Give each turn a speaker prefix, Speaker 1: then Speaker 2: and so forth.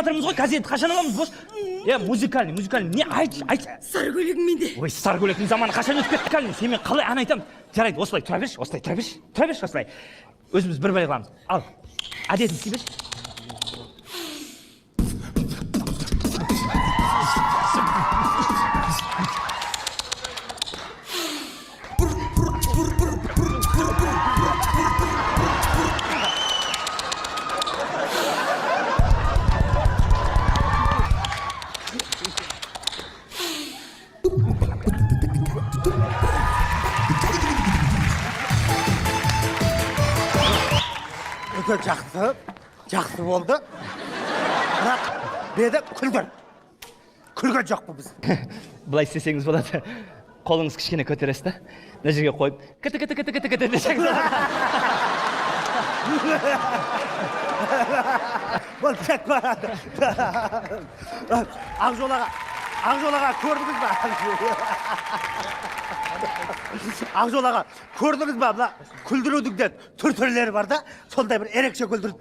Speaker 1: жатырмыз ғой, газет қашан аламыз, бош? Музыкальный, не айтшы.
Speaker 2: Сары көйлегім менде.
Speaker 1: Ой, сары көйлектің заманы қашан өтіп кетті? Сен мен қалай ән айтам? Жарайды, осылай тұра берші, осылай. Өзіміз бір бай қыламыз. Ал, әдетін істей берші.
Speaker 3: Жақсы болды. Бірақ беді күлген жоқ бұл біз.
Speaker 1: Бұлай істесеңіз болады. Қолыңыз кішкене көтересіз да. Мына жерге қойып, кіті десеңіз.
Speaker 3: Бұл тек барады. Ақжолаға көрдіңіз ба? Ақжолаға көрдіңіз ба? Мына күлдірудің түрлері бар да, сондай бір ерекше күлдірді.